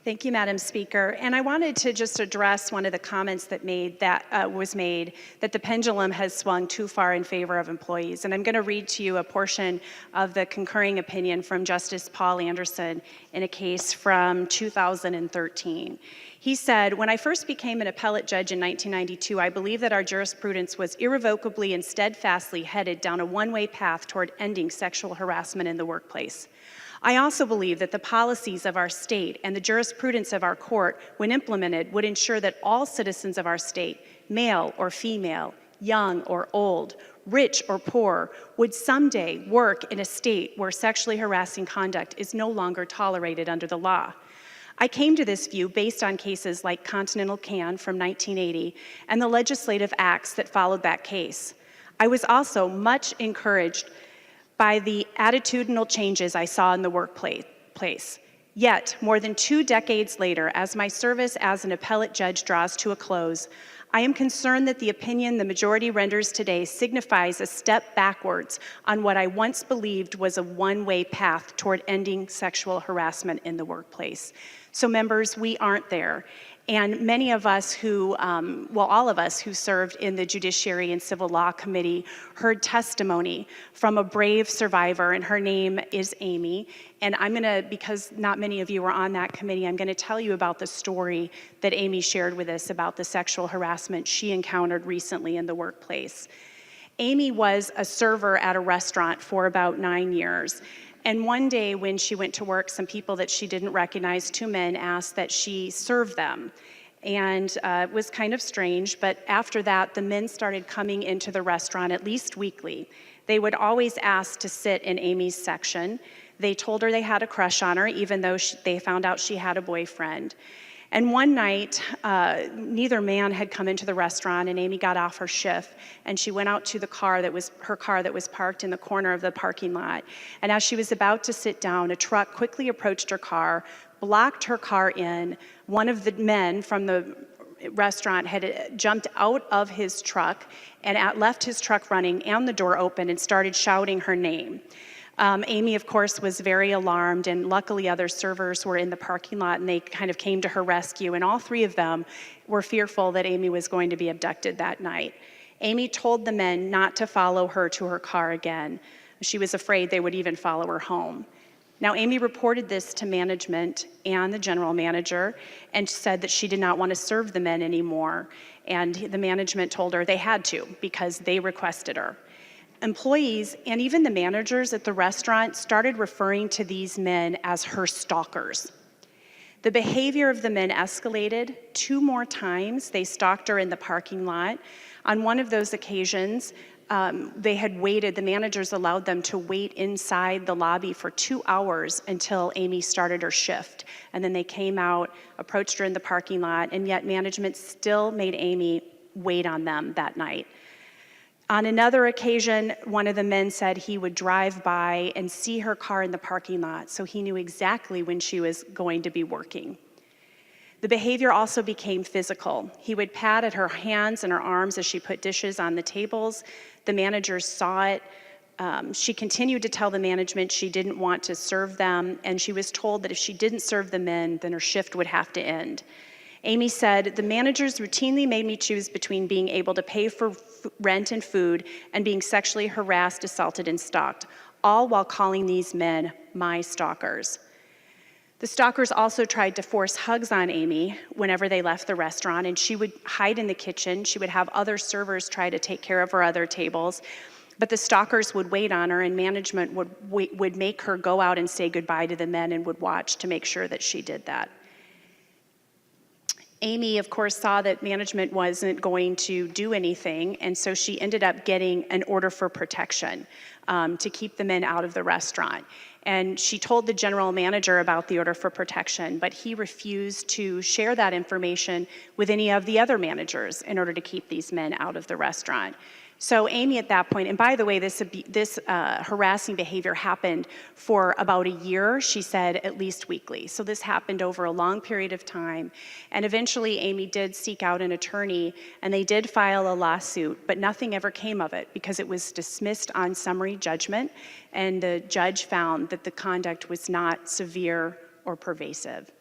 Thank you, Madam Speaker. And I wanted to just address one of the comments that was made that the pendulum has swung too far in favor of employees. And I'm going to read to you a portion of the concurring opinion from Justice Paul Anderson in a case from 2013. He said, "When I first became an appellate judge in 1992, I believed that our jurisprudence was irrevocably and steadfastly headed down a one-way path toward ending sexual harassment in the workplace. I also believe that the policies of our state and the jurisprudence of our court, when implemented, would ensure that all citizens of our state, male or female, young or old, rich or poor, would someday work in a state where sexually harassing conduct is no longer tolerated under the law. I came to this view based on cases like Continental Can from 1980 and the legislative acts that followed that case. I was also much encouraged by the attitudinal changes I saw in the workplace. Yet, more than 2 decades later, as my service as an appellate judge draws to a close, I am concerned that the opinion the majority renders today signifies a step backwards on what I once believed was a one-way path toward ending sexual harassment in the workplace." So members, we aren't there. And many of us all of us who served in the Judiciary and Civil Law Committee heard testimony from a brave survivor, and her name is Amy. And because not many of you were on that committee, I'm gonna tell you about the story that Amy shared with us about the sexual harassment she encountered recently in the workplace. Amy was a server at a restaurant for about 9 years. And one day when she went to work, some people that she didn't recognize, 2 men, asked that she serve them. And it was kind of strange, but after that, the men started coming into the restaurant at least weekly. They would always ask to sit in Amy's section. They told her they had a crush on her, even though they found out she had a boyfriend. And one night, neither man had come into the restaurant, and Amy got off her shift, and she went out to her car that was parked in the corner of the parking lot. And as she was about to sit down, a truck quickly approached her car, blocked her car in. One of the men from the restaurant had jumped out of his truck and left his truck running and the door open and started shouting her name. Amy, of course, was very alarmed, and luckily other servers were in the parking lot, and they kind of came to her rescue, and all 3 of them were fearful that Amy was going to be abducted that night. Amy told the men not to follow her to her car again. She was afraid they would even follow her home. Now, Amy reported this to management and the general manager and said that she did not want to serve the men anymore, and the management told her they had to because they requested her. Employees and even the managers at the restaurant started referring to these men as her stalkers. The behavior of the men escalated. 2 more times they stalked her in the parking lot. On one of those occasions, the managers allowed them to wait inside the lobby for 2 hours until Amy started her shift. And then they came out, approached her in the parking lot, and yet management still made Amy wait on them that night. On another occasion, one of the men said he would drive by and see her car in the parking lot, so he knew exactly when she was going to be working. The behavior also became physical. He would pat at her hands and her arms as she put dishes on the tables. The managers saw it. She continued to tell the management she didn't want to serve them, and she was told that if she didn't serve the men, then her shift would have to end. Amy said, "The managers routinely made me choose between being able to pay for rent and food and being sexually harassed, assaulted, and stalked, all while calling these men my stalkers." The stalkers also tried to force hugs on Amy whenever they left the restaurant, and she would hide in the kitchen. She would have other servers try to take care of her other tables, but the stalkers would wait on her, and management would make her go out and say goodbye to the men and would watch to make sure that she did that. Amy, of course, saw that management wasn't going to do anything, and so she ended up getting an order for protection to keep the men out of the restaurant. And she told the general manager about the order for protection, but he refused to share that information with any of the other managers in order to keep these men out of the restaurant. So Amy at that point, and by the way, this harassing behavior happened for about a year, she said, at least weekly. So this happened over a long period of time. And eventually Amy did seek out an attorney, and they did file a lawsuit, but nothing ever came of it because it was dismissed on summary judgment, and the judge found that the conduct was not severe or pervasive.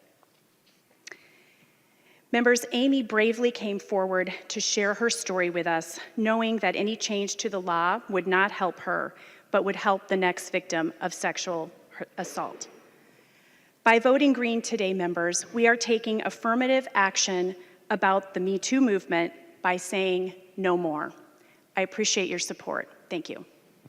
Members, Amy bravely came forward to share her story with us, knowing that any change to the law would not help her, but would help the next victim of sexual assault. By voting green today, members, we are taking affirmative action about the Me Too movement by saying no more. I appreciate your support. Thank you.